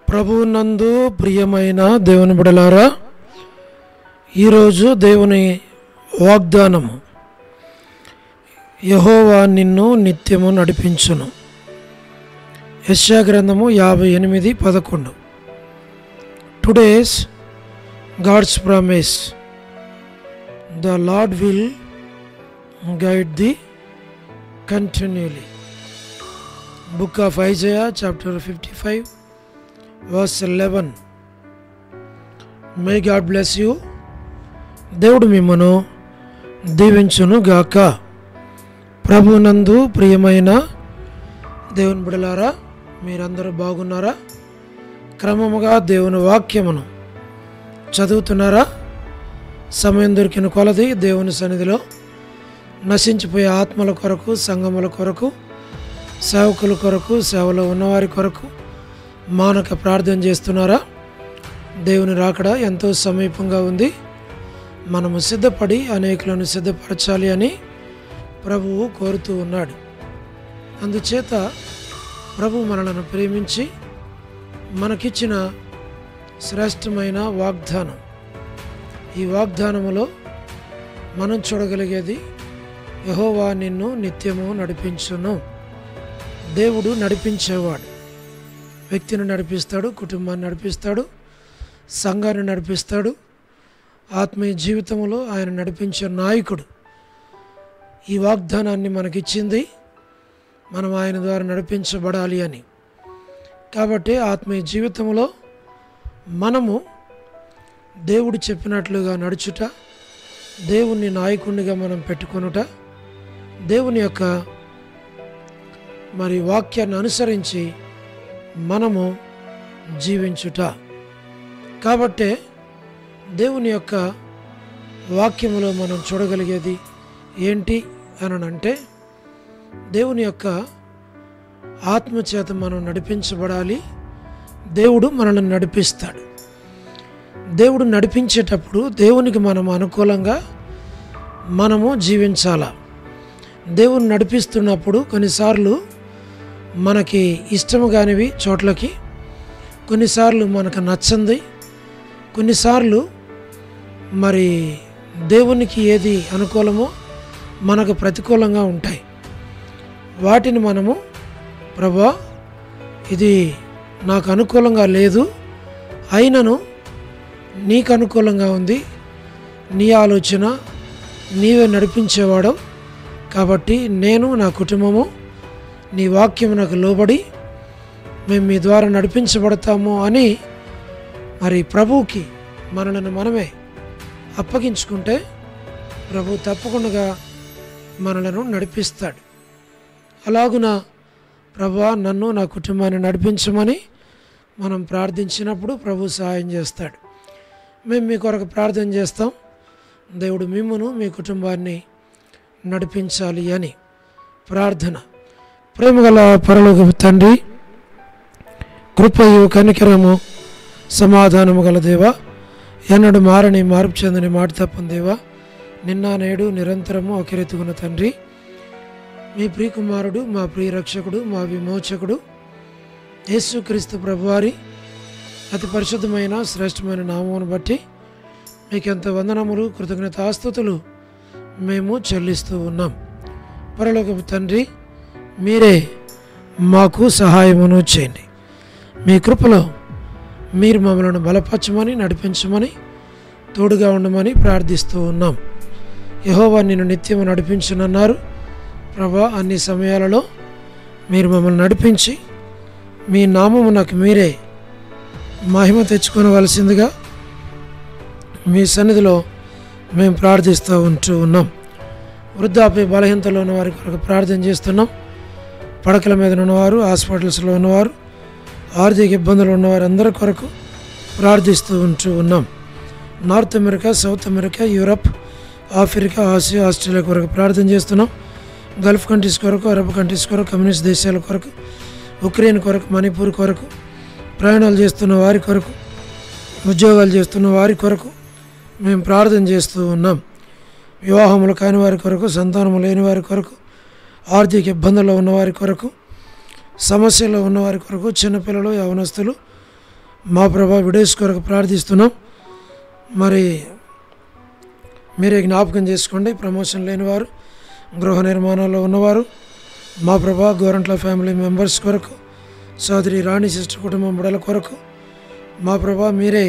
ప్రభువునందు ప్రియమైన దేవుని బిడ్డలారా, ఈరోజు దేవుని వాగ్దానము, యెహోవా నిన్ను నిత్యము నడిపించును. యెషయా గ్రంథము 58:11. Today's God's promise, the Lord will guide thee continually. Book of Isaiah chapter 55 verse 11. May God bless you. దేవుడు మిమ్మను దీవించును గాక. ప్రభునందు ప్రియమైన దేవుని బిడ్డలారా, మీరందరూ బాగున్నారా? క్రమముగా దేవుని వాక్యమును చదువుతున్నారా? సమయం దొరికిన కొలది దేవుని సన్నిధిలో నశించిపోయే ఆత్మల కొరకు, సంఘముల కొరకు, సేవకుల కొరకు, సేవలో ఉన్నవారి కొరకు మానక ప్రార్థన చేస్తున్నారా? దేవుని రాకడ ఎంతో సమీపంగా ఉంది. మనము సిద్ధపడి అనేకులను సిద్ధపరచాలి అని ప్రభువు కోరుతూ ఉన్నాడు. అందుచేత ప్రభు మనలను ప్రేమించి మనకిచ్చిన శ్రేష్టమైన వాగ్దానం, ఈ వాగ్దానములో మనం చూడగలిగేది, యెహోవా నిన్ను నిత్యము నడిపించును. దేవుడు నడిపించేవాడు. వ్యక్తిని నడిపిస్తాడు, కుటుంబాన్ని నడిపిస్తాడు, సంఘాన్ని నడిపిస్తాడు. ఆత్మీయ జీవితంలో ఆయన నడిపించే నాయకుడు. ఈ వాగ్దానాన్ని మనకిచ్చింది మనం ఆయన ద్వారా నడిపించబడాలి అని. కాబట్టి ఆత్మీయ జీవితంలో మనము దేవుడు చెప్పినట్లుగా నడుచుట, దేవుని నాయకునిగా మనం పెట్టుకొనుట, దేవుని యొక్క వాక్యాన్ని అనుసరించి మనము జీవించుట. కాబట్టే దేవుని యొక్క వాక్యములో మనం చూడగలిగేది ఏంటి అనంటే, దేవుని యొక్క ఆత్మచేత మనం నడిపించబడాలి. దేవుడు మనల్ని నడిపిస్తాడు. దేవుడు నడిపించేటప్పుడు దేవునికి మనం అనుకూలంగా మనము జీవించాలా. దేవుడు నడిపిస్తున్నప్పుడు కొన్నిసార్లు మనకి ఇష్టము కానివి చోట్లకి, కొన్నిసార్లు మనకు నచ్చంది, కొన్నిసార్లు దేవునికి ఏది అనుకూలమో మనకు ప్రతికూలంగా ఉంటాయి. వాటిని మనము, ప్రభువా ఇది నాకు అనుకూలంగా లేదు, అయినను నీకు అనుకూలంగా ఉంది, నీ ఆలోచన నీవే నడిపించేవాడు, కాబట్టి నేను, నా కుటుంబము నీ వాక్యం నాకు లోబడి మేము మీ ద్వారా నడిపించబడతాము అని ప్రభువుకి మనలను మనమే అప్పగించుకుంటే ప్రభు తప్పకుండా మనలను నడిపిస్తాడు. అలాగున ప్రభువా నన్ను, నా కుటుంబాన్ని నడిపించమని మనం ప్రార్థించినప్పుడు ప్రభు సహాయం చేస్తాడు. మేము మీ కొరకు ప్రార్థన చేస్తాం. దేవుడు మిమ్మును, మీ కుటుంబాన్ని నడిపించాలి అని ప్రార్థన. ప్రేమగల పరలోకపు తండ్రి, కృపయు కనికరము సమాధానము గల దేవా, ఎన్నడు మారని మార్పు చెందని మాట తప్పని దేవా, నిన్న నేడు నిరంతరము ఒకే రీతిగున్న తండ్రి, మీ ప్రియకుమారుడు, మా ప్రియ రక్షకుడు, మా విమోచకుడు యేసుక్రీస్తు ప్రభువారి అతి పరిశుద్ధమైన శ్రేష్టమైన నామమును బట్టి మీకెంత వందనములు, కృతజ్ఞతాస్తుతులు మేము చెల్లిస్తూ ఉన్నాం. పరలోకపు తండ్రి, మీరే మాకు సహాయమును చేయండి. మీ కృపలో మీరు మమ్మల్ని బలపరచమని, నడిపించమని, తోడుగా ఉండమని ప్రార్థిస్తూ ఉన్నాం. యెహోవా నిన్ను నిత్యము నడిపించనన్నారు. ప్రభా, అన్ని సమయాలలో మీరు మమ్మల్ని నడిపించి మీ నామము నాకు మీరే మహిమ తెచ్చుకోవలసిందిగా మీ సన్నిధిలో మేము ప్రార్థిస్తూ ఉన్నాం. వృద్ధాప్య బలహీనతలో ఉన్న వారి కొరకు ప్రార్థన చేస్తున్నాం. పడకల మీద ఉన్నవారు, హాస్పిటల్స్లో ఉన్నవారు, ఆర్థిక ఇబ్బందులు ఉన్నవారు అందరి కొరకు ప్రార్థిస్తూ ఉన్నాం. North America, south America, Europe, Africa, Asia, Australia కొరకు ప్రార్థన చేస్తున్నాం. గల్ఫ్ కంట్రీస్ కొరకు, అరబ్ కంట్రీస్ కొరకు, కమ్యూనిస్ట్ దేశాల కొరకు, ఉక్రెయిన్ కొరకు, మణిపూర్ కొరకు, ప్రయాణాలు చేస్తున్న వారి కొరకు, ఉద్యోగాలు చేస్తున్న వారి కొరకు మేము ప్రార్థన చేస్తూ ఉన్నాం. వివాహములు కాని వారి కొరకు, సంతానము లేని వారి కొరకు, ఆర్థిక ఇబ్బందుల్లో ఉన్నవారి కొరకు, సమస్యలో ఉన్నవారి కొరకు, చిన్నపిల్లలు, యవనస్తులు, మా ప్రభా విడోస్ కొరకు ప్రార్థిస్తున్నాం. మరి మీరే జ్ఞాపకం చేసుకోండి. ప్రమోషన్ లేనివారు, గృహ నిర్మాణంలో ఉన్నవారు, మా ప్రభా గోరంట్ల ఫ్యామిలీ మెంబర్స్ కొరకు, సోదరి రాణి సిస్టర్ కుటుంబం బిడ్డల కొరకు మా ప్రభా మీరే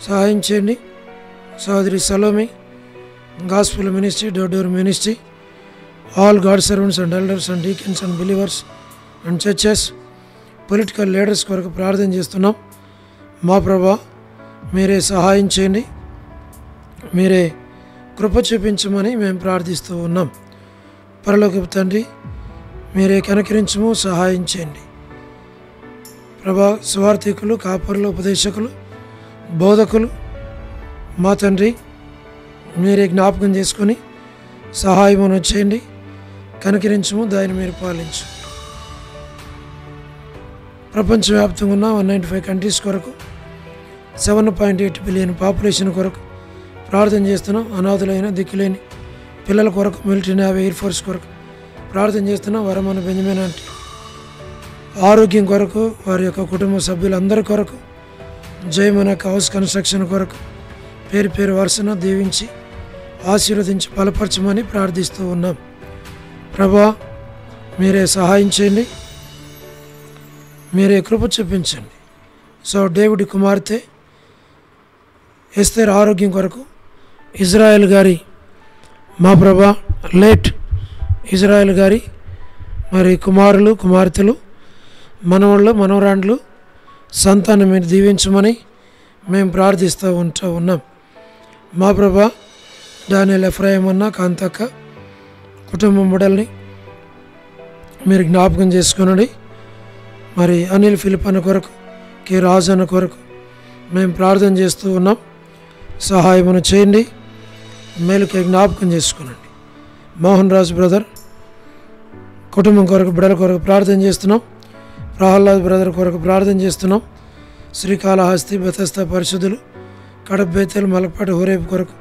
సహాయం చేయండి. సోదరి Salomi gospel ministry, door ministry, all God servants and elders and deacons and believers and churches, political leaders కొరకు ప్రార్థన చేస్తున్నాం. మా ప్రభా మీరే సహాయం చేయండి, మీరే కృప చూపించమని మేము ప్రార్థిస్తూ ఉన్నాం. పరలోకపు తండ్రి మీరే కనికరించము, సహాయం చేయండి. ప్రభా సువార్థికులు, కాపరులు, ఉపదేశకులు, బోధకులు మా తండ్రి మీరే జ్ఞాపకం చేసుకొని సహాయమును చేయండి, కనికరించము, దాన్ని మీరు పాలించు. ప్రపంచవ్యాప్తంగా ఉన్న 195 కంట్రీస్ కొరకు 7.8 బిలియన్ పాపులేషన్ కొరకు ప్రార్థన చేస్తున్నాం. అనాథులైన దిక్కులేని పిల్లల కొరకు, మిలిటరీ, నేవీ, ఎయిర్ ఫోర్స్ కొరకు ప్రార్థన చేస్తున్నాం. వరమన బెంజమిన్ ఆంటీ ఆరోగ్యం కొరకు, వారి యొక్క కుటుంబ సభ్యులందరి కొరకు, జయమన హౌస్ కన్స్ట్రక్షన్ కొరకు పేరు పేరు వరుసన దీవించి ఆశీర్వదించి బలపరచమని ప్రార్థిస్తూ ఉన్నాం. ప్రభా మీరే సహాయం చేయండి, మీరే కృప చూపించండి. సో డేవిడ్ కుమార్తె ఎస్తేర్ ఆరోగ్యం కొరకు, ఇజ్రాయెల్ గారి మా ప్రభా లేట్ ఇజ్రాయెల్ గారి మరి కుమారులు, కుమార్తెలు, మనవాళ్ళు, మనవరాండ్లు సంతానం మీరు దీవించమని మేము ప్రార్థిస్తూ ఉన్నాం. మా ప్రభా డానియల్ ఎఫ్రాయిం అన్న, కాంతక్క కుటుంబం బిడ్డల్ని మీరు జ్ఞాపకం చేసుకునండి. మరి అనిల్ ఫిలిప్ అన్న కొరకు, కె రాజు అన్న కొరకు మేము ప్రార్థన చేస్తూ ఉన్నాం. సహాయమును చేయండి, మేలుకే జ్ఞాపకం చేసుకునండి. మోహన్ రాజు బ్రదర్ కుటుంబం కొరకు, బిడ్డల కొరకు ప్రార్థన చేస్తున్నాం. ప్రహ్లాద్ బ్రదర్ కొరకు ప్రార్థన చేస్తున్నాం. శ్రీకాళహస్తి, బెతస్తా పరిశుద్ధులు, కడప, బేతేల్, మలపాటి, హోరేపు కొరకు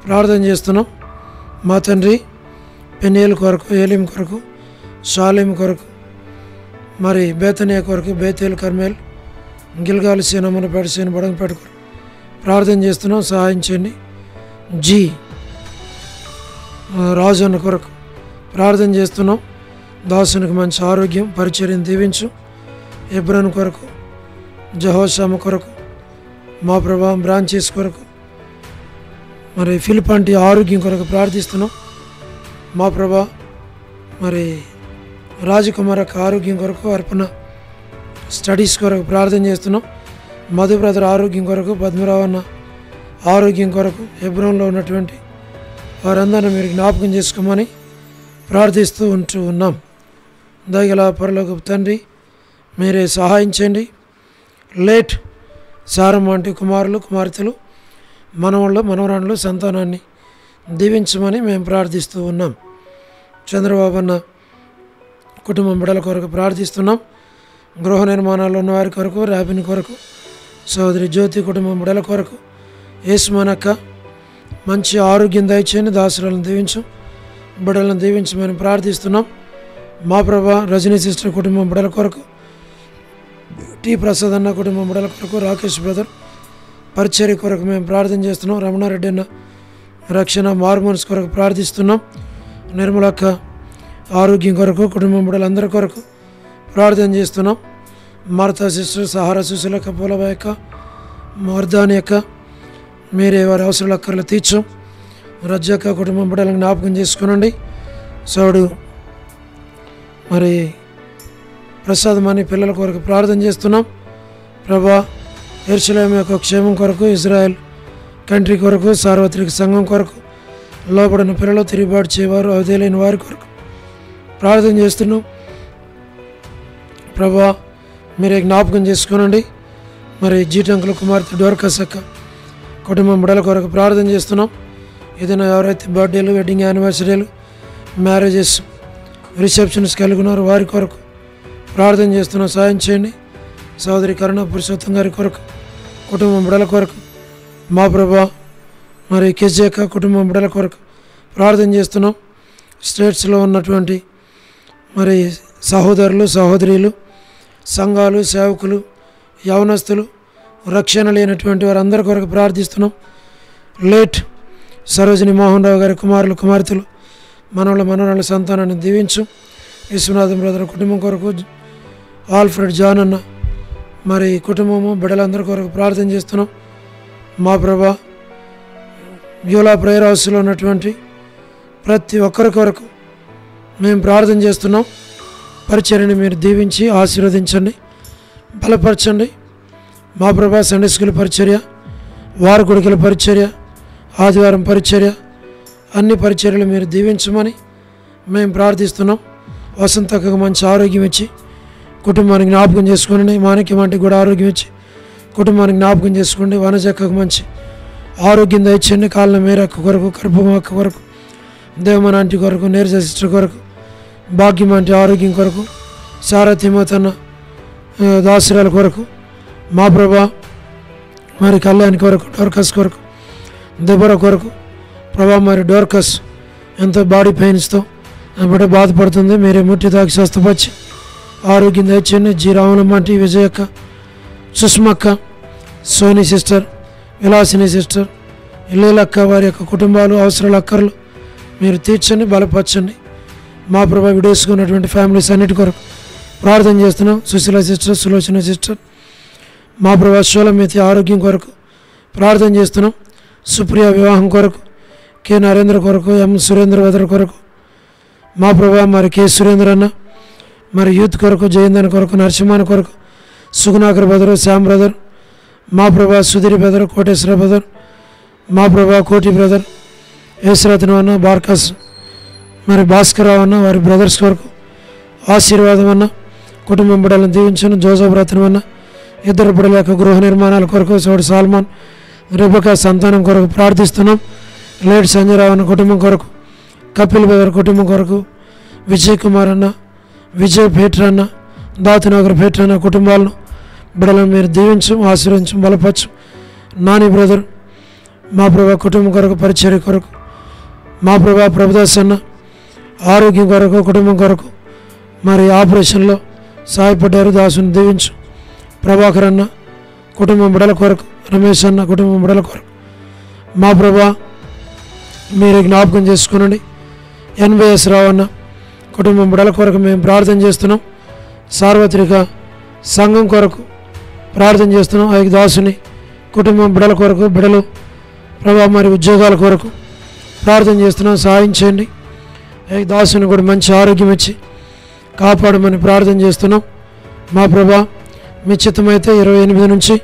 ప్రార్థన చేస్తున్నాం. మా తండ్రి పెనియేల్ కొరకు, ఏలిం కొరకు, షాలిం కొరకు, మరి బేతనియా కొరకు, బేతేల్, కర్మేల్, గిల్గాల్, సీనమ్మనపేట, సీనబడంపేట కొరకు ప్రార్థన చేస్తున్నాం. సహాయం చేయండి. జీ రాజు అన్న కొరకు ప్రార్థన చేస్తున్నాం. దాసునికి మంచి ఆరోగ్యం, పరిచర్యను దీవించు. ఎబ్రన్ కొరకు, జహోషామ కొరకు, మా ప్రభా బ్రాంచెస్ కొరకు, మరి ఫిలిప్ ఆంటీ ఆరోగ్యం కొరకు ప్రార్థిస్తున్నాం. మా ప్రభా మరి రాజకుమార్ యొక్క ఆరోగ్యం కొరకు, అర్పణ స్టడీస్ కొరకు ప్రార్థన చేస్తున్నాం. మధు బ్రదర్ ఆరోగ్యం కొరకు, పద్మరావు అన్న ఆరోగ్యం కొరకు, హెబ్రోన్లో ఉన్నటువంటి వారందరినీ మీరు జ్ఞాపకం చేసుకోమని ప్రార్థిస్తూ ఉన్నాం. దయగల పరలోకపు తండ్రి మీరే సహాయం చేయండి. లేట్ సారమ్మ వంటి కుమారులు, కుమార్తెలు, మనవాళ్ళు, మనవరాండ్లు సంతానాన్ని దీవించమని మేము ప్రార్థిస్తూ ఉన్నాం. చంద్రబాబు అన్న కుటుంబం బిడ్డల కొరకు ప్రార్థిస్తున్నాం. గృహ నిర్మాణాల్లో ఉన్న వారి కొరకు, ర్యాపిన్ కొరకు, సోదరి జ్యోతి కుటుంబం బిడ్డల కొరకు, యేసుమనక్క మంచి ఆరోగ్యం దయచేయండి, దాసులను దీవించు, బిడ్డలను దీవించమని ప్రార్థిస్తున్నాం. మా ప్రభా రజనీ సిస్టర్ కుటుంబం బిడ్డల కొరకు, టి ప్రసాద్ అన్న కుటుంబం బిడ్డల కొరకు, రాకేష్ బ్రదర్ పరిచర్య కొరకు మేము ప్రార్థన చేస్తున్నాం. రమణారెడ్డి అన్న రక్షణ మార్మోన్స్ కొరకు ప్రార్థిస్తున్నాం. నిర్మలక్క ఆరోగ్యం కొరకు, కుటుంబం బిడ్డలందరి కొరకు ప్రార్థన చేస్తున్నాం. మార్తా సిస్టర్, సహారా సుశీలక్క, పూలబాయక్క, మర్దాని యొక్క మీరే వారి అవసరాలు అక్కర్లు తీర్చాం. రజ్జక్క కుటుంబం బిడ్డలను జ్ఞాపకం చేసుకునండి. సోడు మరి ప్రసాదమని పిల్లల కొరకు ప్రార్థన చేస్తున్నాం. ప్రభా యెరూషలేము యొక్క క్షేమం కొరకు, ఇజ్రాయెల్ కంట్రీ కొరకు, సార్వత్రిక సంఘం కొరకు, లోబడిన పిల్లలు, తిరుగుబాటు చేయవారు, అవధేలైన వారి కొరకు ప్రార్థన చేస్తున్నాం. ప్రభా మీరే జ్ఞాపకం చేసుకునండి. మరి జీటంకుల కుమార్తె డోర్కసక్క కుటుంబం బిడ్డల కొరకు ప్రార్థన చేస్తున్నాం. ఏదైనా ఎవరైతే బర్త్డేలు, వెడ్డింగ్ యానివర్సరీలు, మ్యారేజెస్, రిసెప్షన్స్ కలిగి ఉన్నారో వారి కొరకు ప్రార్థన చేస్తున్నాం. సాయం చేయండి. సోదరి కరుణ పురుషోత్తం గారి కొరకు, కుటుంబం బిడ్డల కొరకు, మా ప్రభా మరి కేజేక కుటుంబం బిడ్డల కొరకు ప్రార్థన చేస్తున్నాం. స్టేట్స్లో ఉన్నటువంటి మరి సహోదరులు, సహోదరీలు, సంఘాలు, సేవకులు, యవనస్తులు, రక్షణ లేనటువంటి వారందరి కొరకు ప్రార్థిస్తున్నాం. లేట్ సరోజిని మోహన్ రావు గారి కుమారులు కుమార్తెలు మనవరాళ్ళ సంతానాన్ని దీవించు. విశ్వనాథం బ్రదర్ కుటుంబం కొరకు, ఆల్ఫ్రెడ్ జాన్ అన్న మరి కుటుంబము బిడ్డలందరి కొరకు ప్రార్థన చేస్తున్నాం. మా ప్రభా బ్యూలా ప్రేయర్ హౌస్లో ఉన్నటువంటి ప్రతి ఒక్కరి కొరకు మేము ప్రార్థన చేస్తున్నాం. పరిచర్యని మీరు దీవించి ఆశీర్వదించండి, బలపరచండి. మా ప్రభా సండే స్కూల్ పరిచర్య, వార గుడికల పరిచర్య, ఆదివారం పరిచర్య, అన్ని పరిచర్యలు మీరు దీవించమని మేము ప్రార్థిస్తున్నాం. వసంతకు మంచి ఆరోగ్యం ఇచ్చి కుటుంబానికి జ్ఞాపకం చేసుకోండి. మాణిక్యమంటికి కూడా ఆరోగ్యం ఇచ్చి కుటుంబానికి జ్ఞాపకం చేసుకోండి. వనజక్కకు మంచి ఆరోగ్యం దయచేయండి. కాళ్ళ మేరక్క కొరకు, కర్పూమ అక్క కొరకు, దేవమనాంటి కొరకు, నీరజ సిస్టర్ కొరకు, భాగ్యం అంటే ఆరోగ్యం కొరకు, సారథిమతన్న దాసురాల కొరకు, మా ప్రభా మరి కళ్యాణ్ కొరకు, డోర్కస్ కొరకు, దెబర కొరకు ప్రభా మరి డోర్కస్ ఎంతో బాడీ పెయిన్స్తో బిడ్డ బాధపడుతుంది. మీరే ముట్టి తాకి స్వస్థపరిచి ఆరోగ్యం దయచేయండి. జి రాములమ్మంటి, విజయక్క, సుష్మక్క, సోని సిస్టర్, విలాసిని సిస్టర్, ఇల్లేలక్క వారి యొక్క కుటుంబాలు అవసరాలు అక్కర్లు మీరు తీర్చండి, బలపరచండి. మా ప్రభా విడేసుకున్నటువంటి ఫ్యామిలీస్ అన్నిటి కొరకు ప్రార్థన చేస్తున్నాం. సుశీల సిస్టర్, సులోచన సిస్టర్, మా ప్రభా శూలమితి ఆరోగ్యం కొరకు ప్రార్థన చేస్తున్నాం. సుప్రియ వివాహం కొరకు, కె నరేంద్ర కొరకు, ఎం సురేంద్ర వదర్ కొరకు, మా ప్రభా మరి కె సురేంద్ర అన్న మరి యూత్ కొరకు, జయందన్ కొరకు, నరసింహన్ కొరకు, సుగుణాకర్ బ్రదరు, శ్యామ్ బ్రదర్, మా ప్రభా సుధీర్ బ్రదర్, కోటేశ్వర బ్రదర్, మా ప్రభా కోటి బ్రదర్, యేసరత్నం అన్న, బార్కస్ మరి భాస్కరరావు అన్న వారి బ్రదర్స్ కొరకు ఆశీర్వాదం అన్న, కుటుంబం బిడ్డలను దీవించను. జోసఫ్ రత్నం అన్న ఇద్దరు బిడ్డల యొక్క గృహ నిర్మాణాల కొరకు, చోటు సాల్మాన్ రెబకా సంతానం కొరకు ప్రార్థిస్తున్నాం. లేట్ సంజయరావు అన్న కుటుంబం కొరకు, కపిల్ బ్రదర్ కుటుంబం కొరకు, విజయ్ కుమార్ అన్న, విజయ్ భేట్ర అన్న, దాతనగర్ భేట్ర అన్న కుటుంబాలను బిడ్డలను మీరు దీవించు, ఆశీర్వించు, బలపరచు. నాని బ్రదర్ మా ప్రభా కుటుంబం కొరకు, పరిచర్య కొరకు, మా ప్రభా ప్రభుదాస్ అన్న ఆరోగ్యం కొరకు, కుటుంబం కొరకు మరి ఆపరేషన్లో సహాయపడ్డారు, దాసుని దీవించు. ప్రభాకర్ అన్న కుటుంబం బిడ్డల కొరకు, రమేష్ అన్న కుటుంబం బిడ్డల కొరకు మా ప్రభా మీరు జ్ఞాపకం చేసుకునండి. ఎన్బిఎస్ రావు అన్న కుటుంబం బిడ్డల కొరకు మేము ప్రార్థన చేస్తున్నాం. సార్వత్రిక సంఘం కొరకు ప్రార్థన చేస్తున్నాం. ఐదు దాసుని కుటుంబం బిడ్డల కొరకు, బిడ్డలు ప్రభా మరి ఉద్యోగాల కొరకు ప్రార్థన చేస్తున్నాం. సహాయం చేయండి. ఐదు దాసుని కూడా మంచి ఆరోగ్యం ఇచ్చి కాపాడమని ప్రార్థన చేస్తున్నాం. మా ప్రభా మీ చిత్తమైతే 28 నుంచి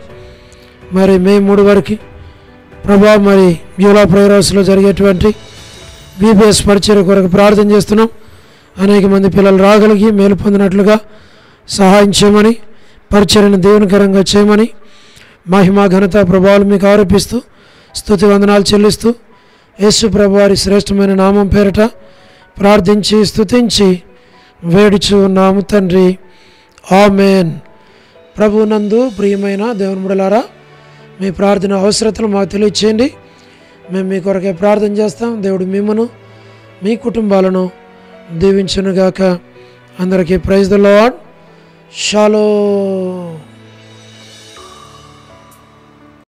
మరి మే 3 వరకు ప్రభా మరి బ్యూలా ప్రేయర్ హౌస్లో జరిగేటువంటి బీబీఎస్ పరిచర్య కొరకు ప్రార్థన చేస్తున్నాం. అనేక మంది పిల్లలు రాగలిగి మేలు పొందినట్లుగా సహాయం చేయమని, పరిచర్యను దేవునికరంగా చేయమని మహిమ ఘనత ప్రభావాలు మీకు ఆరోపిస్తూ స్తుతి వందనాలు చెల్లిస్తూ యేసు ప్రభు వారి శ్రేష్టమైన నామం పేరట ప్రార్థించి స్తుతించి వేడుచు ఉన్నాము తండ్రి, ఆమెన్. ప్రభునందు ప్రియమైన దేవుని బిడ్డలారా, మీ ప్రార్థన అవసరతలు మాకు తెలియచేయండి. మేము మీ కొరకే ప్రార్థన చేస్తాం. దేవుడు మిమ్మను మీ కుటుంబాలను దీవించునుగాక. అందరికీ ప్రైజ్ ద లార్డ్. షాలోమ్.